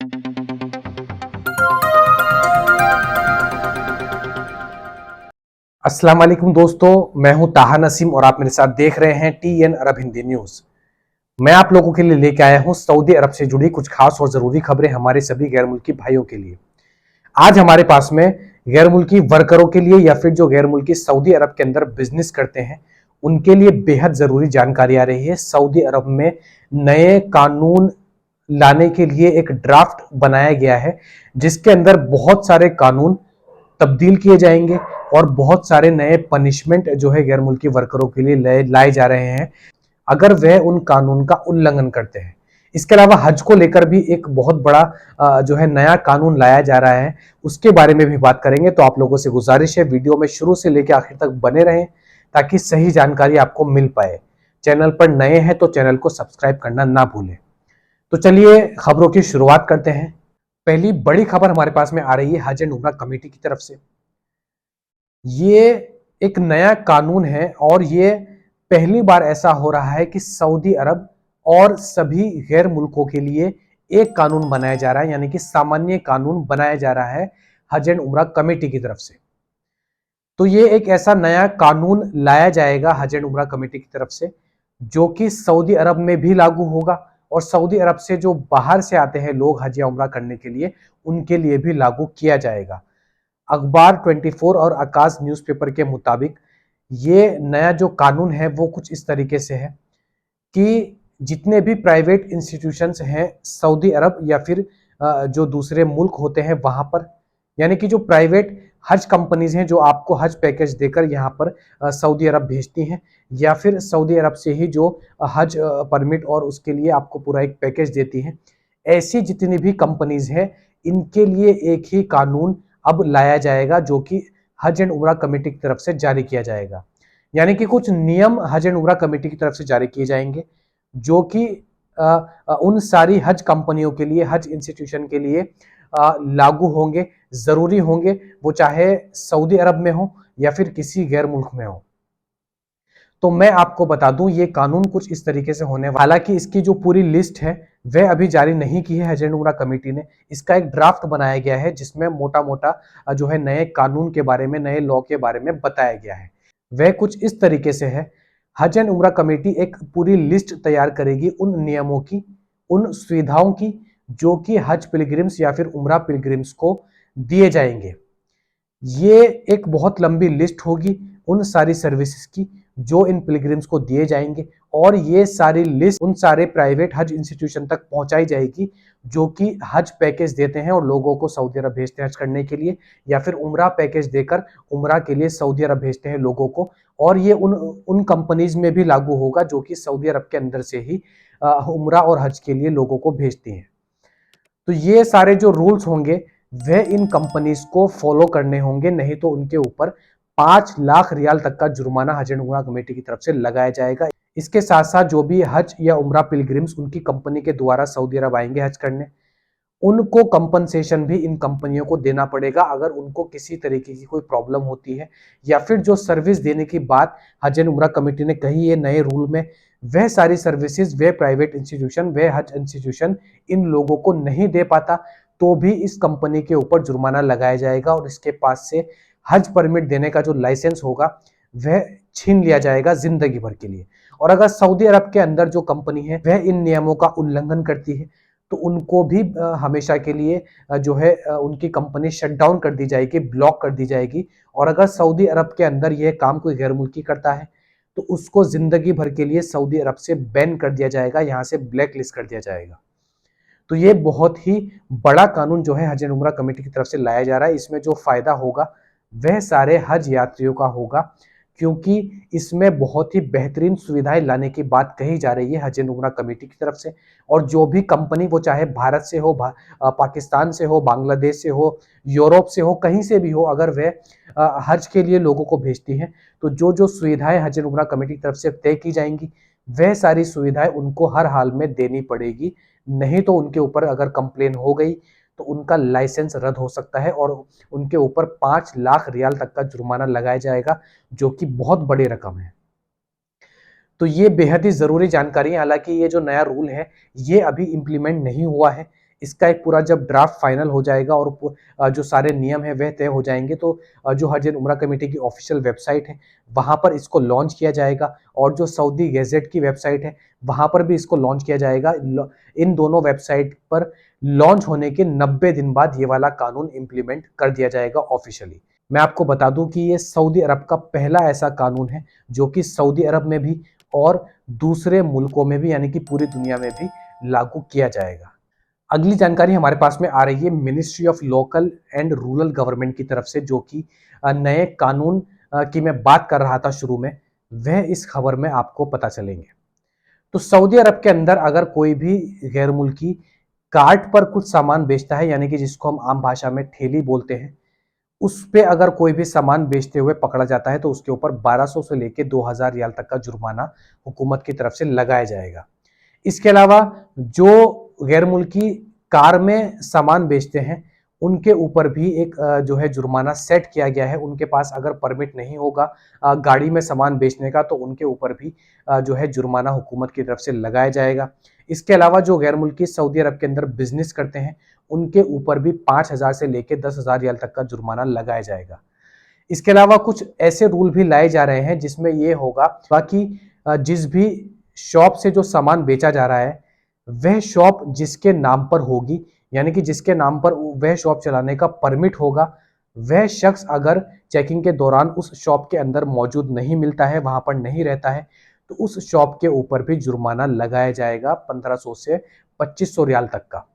अस्सलाम वालेकुम दोस्तों, मैं हूं ताहा नसीम और आप मेरे साथ देख रहे हैं TN अरब हिंदी न्यूज। मैं आप लोगों के लिए लेके आया हूं सऊदी अरब से जुड़ी कुछ खास और जरूरी खबरें हमारे सभी गैर मुल्की भाइयों के लिए। आज हमारे पास में गैर मुल्की वर्करों के लिए या फिर जो गैर मुल्की सऊदी अरब के अंदर बिजनेस करते हैं उनके लिए बेहद जरूरी जानकारी आ रही है। सऊदी अरब में नए कानून लाने के लिए एक ड्राफ्ट बनाया गया है जिसके अंदर बहुत सारे कानून तब्दील किए जाएंगे और बहुत सारे नए पनिशमेंट जो है गैर मुल्की वर्करों के लिए लाए जा रहे हैं अगर वह उन कानून का उल्लंघन करते हैं। इसके अलावा हज को लेकर भी एक बहुत बड़ा जो है नया कानून लाया जा रहा है, उसके बारे में भी बात करेंगे। तो आप लोगों से गुजारिश है वीडियो में शुरू से लेकर आखिर तक बने रहें ताकि सही जानकारी आपको मिल पाए। चैनल पर नए हैं तो चैनल को सब्सक्राइब करना ना भूलें। तो चलिए खबरों की शुरुआत करते हैं। पहली बड़ी खबर हमारे पास में आ रही है हज एंड उम्रा कमेटी की तरफ से। ये एक नया कानून है और ये पहली बार ऐसा हो रहा है कि सऊदी अरब और सभी गैर मुल्कों के लिए एक कानून बनाया जा रहा है, यानी कि सामान्य कानून बनाया जा रहा है हज एंड उम्रा कमेटी की तरफ से। तो ये एक ऐसा नया कानून लाया जाएगा हज एंड उम्रा कमेटी की तरफ से जो कि सऊदी अरब में भी लागू होगा और सऊदी अरब से जो बाहर से आते हैं लोग हज या उम्रा करने के लिए उनके लिए भी लागू किया जाएगा। अखबार 24 और आकाश न्यूज़पेपर के मुताबिक ये नया जो कानून है वो कुछ इस तरीके से है कि जितने भी प्राइवेट इंस्टीट्यूशंस हैं सऊदी अरब या फिर जो दूसरे मुल्क होते हैं वहां पर, यानी कि जो प्राइवेट हज कंपनीज हैं जो आपको हज पैकेज देकर यहाँ पर सऊदी अरब भेजती हैं या फिर सऊदी अरब से ही जो हज परमिट और उसके लिए आपको पूरा एक पैकेज देती हैं, ऐसी जितनी भी कंपनीज हैं इनके लिए एक ही कानून अब लाया जाएगा जो कि हज एंड उम्रा कमेटी की तरफ से जारी किया जाएगा। यानी कि कुछ नियम हज एंड उम्रा कमेटी की तरफ से जारी किए जाएंगे जो कि उन सारी हज कंपनियों के लिए, हज इंस्टीट्यूशन के लिए लागू होंगे, जरूरी होंगे, वो चाहे सऊदी अरब में हो या फिर किसी गैर मुल्क में हो। तो मैं आपको बता दूं ये कानून कुछ इस तरीके से होने वाला, हालांकि इसकी जो पूरी लिस्ट है वह अभी जारी नहीं की है हज एंड उम्रा कमेटी ने। इसका एक ड्राफ्ट बनाया गया है जिसमें मोटा मोटा जो है नए कानून के बारे में, नए लॉ के बारे में बताया गया है। वह कुछ इस तरीके से है, हज एंड उम्रा कमेटी एक पूरी लिस्ट तैयार करेगी उन नियमों की, उन सुविधाओं की जो कि हज पिलग्रिम्स या फिर उम्रा पिलग्रिम्स को दिए जाएंगे। ये एक बहुत लंबी लिस्ट होगी उन सारी सर्विसेज की जो इन पिलग्रिम्स को दिए जाएंगे और ये सारी लिस्ट उन सारे प्राइवेट हज इंस्टीट्यूशन तक पहुंचाई जाएगी जो कि हज पैकेज देते हैं और लोगों को सऊदी अरब भेजते हैं हज करने के लिए या फिर उम्रा पैकेज देकर उम्रा के लिए सऊदी अरब भेजते हैं लोगों को। और ये उन कंपनीज में भी लागू होगा जो कि सऊदी अरब के अंदर से ही उम्रा और हज के लिए लोगों को भेजती हैं। तो ये सारे जो रूल्स होंगे वह इन कंपनीज को फॉलो करने होंगे, नहीं तो उनके ऊपर 5 लाख रियाल तक का जुर्माना हज एंड उम्रा कमेटी की तरफ से लगाया जाएगा। इसके साथ साथ जो भी हज या उम्रा पिलग्रिम्स उनकी कंपनी के द्वारा सऊदी अरब आएंगे हज करने, उनको कंपनसेशन भी इन कंपनियों को देना पड़ेगा अगर उनको किसी तरीके की कोई प्रॉब्लम होती है या फिर जो सर्विस देने की बात हज एंड उम्रा कमेटी ने कही है नए रूल में, वह सारी सर्विसेज वह प्राइवेट इंस्टीट्यूशन, वह हज इंस्टीट्यूशन इन लोगों को नहीं दे पाता तो भी इस कंपनी के ऊपर जुर्माना लगाया जाएगा और इसके पास से हज परमिट देने का जो लाइसेंस होगा वह छीन लिया जाएगा जिंदगी भर के लिए। और अगर सऊदी अरब के अंदर जो कंपनी है वह इन नियमों का उल्लंघन करती है तो उनको भी हमेशा के लिए जो है उनकी कंपनी शट डाउन कर दी जाएगी, ब्लॉक कर दी जाएगी। और अगर सऊदी अरब के अंदर यह काम कोई गैर मुल्की करता है तो उसको जिंदगी भर के लिए सऊदी अरब से बैन कर दिया जाएगा, यहाँ से ब्लैक लिस्ट कर दिया जाएगा। तो ये बहुत ही बड़ा कानून जो है हज एंड उम्रा कमेटी की तरफ से लाया जा रहा है। इसमें जो फायदा होगा वह सारे हज यात्रियों का होगा क्योंकि इसमें बहुत ही बेहतरीन सुविधाएं लाने की बात कही जा रही है हज एंड उम्रा कमेटी की तरफ से। और जो भी कंपनी, वो चाहे भारत से हो, पाकिस्तान से हो, बांग्लादेश से हो, यूरोप से हो, कहीं से भी हो, अगर वह हज के लिए लोगों को भेजती हैं तो जो जो सुविधाएं हज एंड उम्रा कमेटी की तरफ से तय की जाएंगी वह सारी सुविधाएं उनको हर हाल में देनी पड़ेगी। नहीं तो उनके ऊपर अगर कंप्लेन हो गई तो उनका लाइसेंस रद्द हो सकता है और उनके ऊपर 5 लाख रियाल तक का जुर्माना लगाया जाएगा जो कि बहुत बड़ी रकम है। तो ये बेहद ही जरूरी जानकारी है। हालांकि ये जो नया रूल है ये अभी इंप्लीमेंट नहीं हुआ है, इसका एक पूरा जब ड्राफ्ट फाइनल हो जाएगा और जो सारे नियम है वह तय हो जाएंगे तो जो हज एंड उम्रा कमेटी की ऑफिशियल वेबसाइट है वहां पर इसको लॉन्च किया जाएगा, और जो सऊदी गैजेट की वेबसाइट है वहां पर भी इसको लॉन्च किया जाएगा। इन दोनों वेबसाइट पर लॉन्च होने के 90 दिन बाद ये वाला कानून इंप्लीमेंट कर दिया जाएगा ऑफिशियली। मैं आपको बता दूं कि ये सऊदी अरब का पहला ऐसा कानून है जो कि सऊदी अरब में भी और दूसरे मुल्कों में भी यानी कि पूरी दुनिया में भी लागू किया जाएगा। अगली जानकारी हमारे पास में आ रही है ministry of local and rural government की तरफ से, जो कि नए कानून की मैं बात कर रहा था शुरू में, वह इस खबर में आपको पता चलेंगे। तो सऊदी अरब के अंदर अगर कोई भी गैर मुल्की कार्ट पर कुछ सामान बेचता है, यानी कि जिसको हम आम भाषा में ठेली बोलते हैं, उस पे अगर कोई भी सामान बेचते हुए पकड़ा जाता है तो उसके ऊपर 1200 से लेके 2000 रियाल तक का जुर्माना हुकूमत की तरफ से लगाया जाएगा। इसके अलावा जो गैर मुल्की कार में सामान बेचते हैं उनके ऊपर भी एक जो है जुर्माना सेट किया गया है। उनके पास अगर परमिट नहीं होगा गाड़ी में सामान बेचने का तो उनके ऊपर भी जो है जुर्माना हुकूमत की तरफ से लगाया जाएगा। इसके अलावा जो गैर मुल्की सऊदी अरब के अंदर बिजनेस करते हैं उनके ऊपर भी 5000 से लेकर 10,000 रियाल तक का जुर्माना लगाया जाएगा। इसके अलावा कुछ ऐसे रूल भी लाए जा रहे हैं जिसमें यह होगा कि जिस भी शॉप से जो सामान बेचा जा रहा है वह शॉप जिसके नाम पर होगी, यानी कि जिसके नाम पर वह शॉप चलाने का परमिट होगा, वह शख्स अगर चेकिंग के दौरान उस शॉप के अंदर मौजूद नहीं मिलता है, वहां पर नहीं रहता है, तो उस शॉप के ऊपर भी जुर्माना लगाया जाएगा 1500 से 2500 रियाल तक का।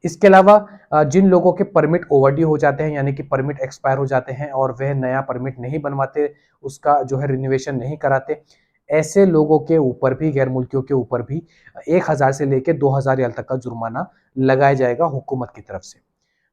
इसके अलावा जिन लोगों के परमिट ओवरड्यू हो जाते हैं, यानी कि परमिट एक्सपायर हो जाते हैं और वह नया परमिट नहीं बनवाते, उसका जो है रिन्यूएशन नहीं कराते, ऐसे लोगों के ऊपर भी, गैर मुल्कियों के ऊपर भी 1000 से लेकर 2000 रियाल तक का जुर्माना लगाया जाएगा हुकूमत की तरफ से।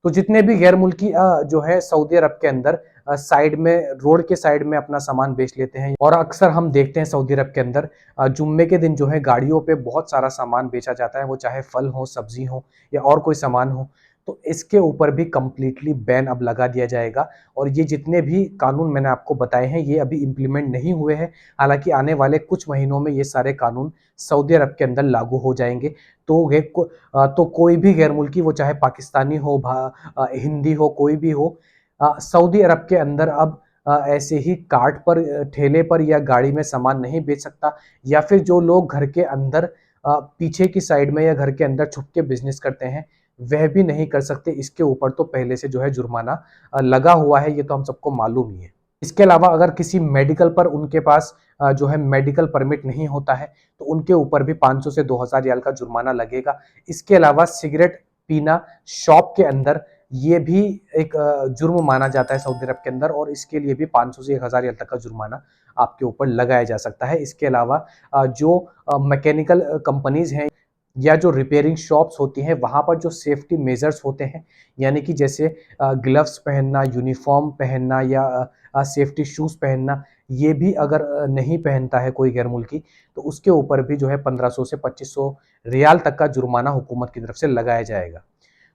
तो जितने भी गैर मुल्की जो है सऊदी अरब के अंदर साइड में, रोड के साइड में अपना सामान बेच लेते हैं, और अक्सर हम देखते हैं सऊदी अरब के अंदर जुम्मे के दिन जो है गाड़ियों पे बहुत सारा सामान बेचा जाता है, वो चाहे फल हो, सब्जी हो या और कोई सामान हो, तो इसके ऊपर भी कंप्लीटली बैन अब लगा दिया जाएगा। और ये जितने भी कानून मैंने आपको बताए हैं ये अभी इंप्लीमेंट नहीं हुए हैं, हालांकि आने वाले कुछ महीनों में ये सारे कानून सऊदी अरब के अंदर लागू हो जाएंगे। तो कोई भी गैर मुल्की, वो चाहे पाकिस्तानी हो, हिंदी हो, कोई भी हो, सऊदी अरब के अंदर अब ऐसे ही कार्ट पर, ठेले पर या गाड़ी में सामान नहीं बेच सकता, या फिर जो लोग घर के अंदर पीछे की साइड में या घर के अंदर छुप के बिजनेस करते हैं वह भी नहीं कर सकते। इसके ऊपर तो पहले से जो है जुर्माना लगा हुआ है, ये तो हम सबको मालूम ही है। इसके अलावा अगर किसी मेडिकल पर उनके पास जो है मेडिकल परमिट नहीं होता है तो उनके ऊपर भी 500 से 2000 रियाल का जुर्माना लगेगा। इसके अलावा सिगरेट पीना शॉप के अंदर, ये भी एक जुर्म माना जाता है सऊदी अरब के अंदर, और इसके लिए भी 500 से 1000 रियाल तक का जुर्माना आपके ऊपर लगाया जा सकता है। इसके अलावा जो मैकेनिकल कंपनीज हैं या जो रिपेयरिंग शॉप्स होती हैं वहां पर जो सेफ्टी मेजर्स होते हैं, यानी कि जैसे ग्लव्स पहनना, यूनिफॉर्म पहनना या सेफ्टी शूज पहनना, ये भी अगर नहीं पहनता है कोई गैर मुल्की तो उसके ऊपर भी जो है 1500 से 2500 रियाल तक का जुर्माना हुकूमत की तरफ से लगाया जाएगा।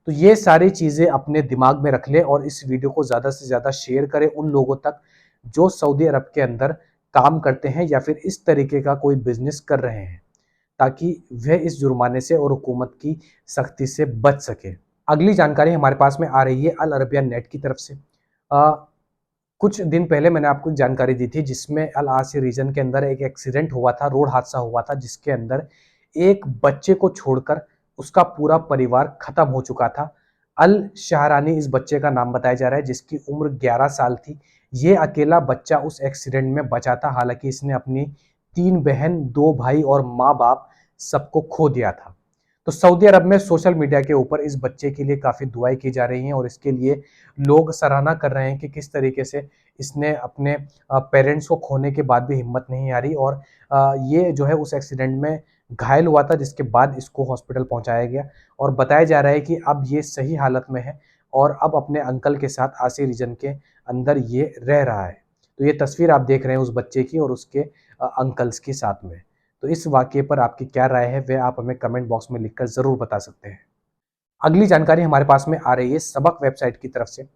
तो ये सारी चीजें अपने दिमाग में रख लें और इस वीडियो को ज्यादा से ज्यादा शेयर करें उन लोगों तक जो सऊदी अरब के अंदर काम करते हैं या फिर इस तरीके का कोई बिजनेस कर रहे हैं, ताकि वह इस जुर्माने से और हुकूमत की सख्ती से बच सके। अगली जानकारी हमारे पास में आ रही है अल अरबिया नेट की तरफ से। कुछ दिन पहले मैंने आपको जानकारी दी थी जिसमें अल आसी रीजन के अंदर एक एक्सीडेंट हुआ था, रोड हादसा हुआ था, जिसके अंदर एक बच्चे को छोड़कर उसका पूरा परिवार खत्म हो चुका था। अल शाहरानी इस बच्चे का नाम बताया जा रहा है, जिसकी उम्र 11 साल थी। ये अकेला बच्चा उस एक्सीडेंट में बचा था, हालांकि इसने अपनी 3 बहन, 2 भाई और माँ बाप सबको खो दिया था। तो सऊदी अरब में सोशल मीडिया के ऊपर इस बच्चे के लिए काफी दुआएं की जा रही हैं और इसके लिए लोग सराहना कर रहे हैं कि किस तरीके से इसने अपने पेरेंट्स को खोने के बाद भी हिम्मत नहीं हारी, और ये जो है उस एक्सीडेंट में घायल हुआ था, जिसके बाद इसको हॉस्पिटल पहुंचाया गया और बताया जा रहा है कि अब ये सही हालत में है और अब अपने अंकल के साथ आसी रीजन के अंदर ये रह रहा है। तो ये तस्वीर आप देख रहे हैं उस बच्चे की और उसके अंकल्स के साथ में। तो इस वाकये पर आपकी क्या राय है वह आप हमें कमेंट बॉक्स में लिखकर जरूर बता सकते हैं। अगली जानकारी हमारे पास में आ रही है सबक वेबसाइट की तरफ से।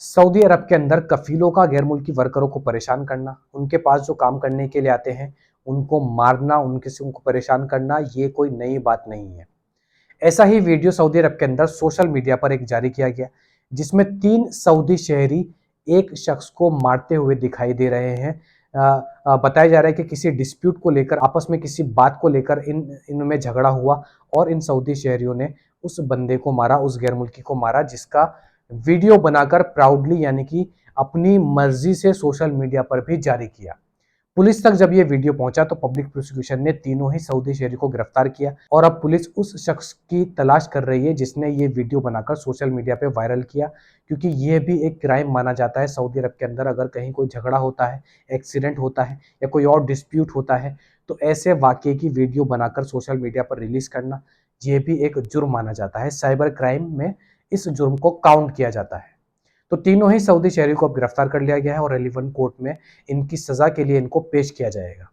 सऊदी अरब के अंदर कफीलों का गैर मुल्की वर्करों को परेशान करना, उनके पास जो काम करने के लिए आते हैं उनको मारना, उनको परेशान करना, ये कोई नई बात नहीं है। ऐसा ही वीडियो सऊदी अरब के अंदर सोशल मीडिया पर एक जारी किया गया, जिसमें 3 सऊदी शहरी एक शख्स को मारते हुए दिखाई दे रहे हैं। बताया जा रहा है कि किसी डिस्प्यूट को लेकर, आपस में किसी बात को लेकर इनमें झगड़ा हुआ और इन सऊदी शहरियों ने उस बंदे को मारा, उस गैर मुल्की को मारा, जिसका वीडियो बनाकर प्राउडली यानी कि अपनी मर्जी से सोशल मीडिया पर भी जारी किया। पुलिस तक जब ये वीडियो पहुंचा तो पब्लिक प्रोसिक्यूशन ने तीनों ही सऊदी शहरी को गिरफ्तार किया और अब पुलिस उस शख्स की तलाश कर रही है जिसने ये वीडियो बनाकर सोशल मीडिया पे वायरल किया, क्योंकि ये भी एक क्राइम माना जाता है सऊदी अरब के अंदर। अगर कहीं कोई झगड़ा होता है, एक्सीडेंट होता है या कोई और डिस्प्यूट होता है, तो ऐसे वाकये की वीडियो बनाकर सोशल मीडिया पर रिलीज करना, ये भी एक जुर्म माना जाता है। साइबर क्राइम में इस जुर्म को काउंट किया जाता है। तो तीनों ही सऊदी शहरी को अब गिरफ्तार कर लिया गया है और रेलिवेंट कोर्ट में इनकी सजा के लिए इनको पेश किया जाएगा।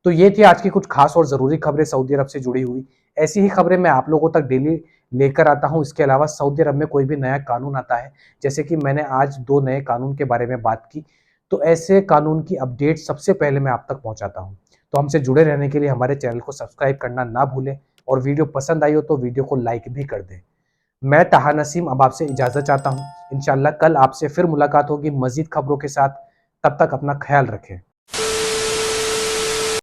तो ये थी आज की कुछ खास और जरूरी खबरें सऊदी अरब से जुड़ी हुई। ऐसी ही खबरें मैं आप लोगों तक डेली लेकर आता हूं। इसके अलावा सऊदी अरब में कोई भी नया कानून आता है, जैसे कि मैंने आज 2 नए कानून के बारे में बात की, तो ऐसे कानून की अपडेट सबसे पहले मैं आप तक पहुंचाता हूं। तो हमसे जुड़े रहने के लिए हमारे चैनल को सब्सक्राइब करना ना भूलें और वीडियो पसंद आई हो तो वीडियो को लाइक भी कर दें। मैं ताहा नसीम अब आपसे इजाजत चाहता हूं। इंशाल्लाह कल आपसे फिर मुलाकात होगी मजीद खबरों के साथ। तब तक अपना ख्याल रखें।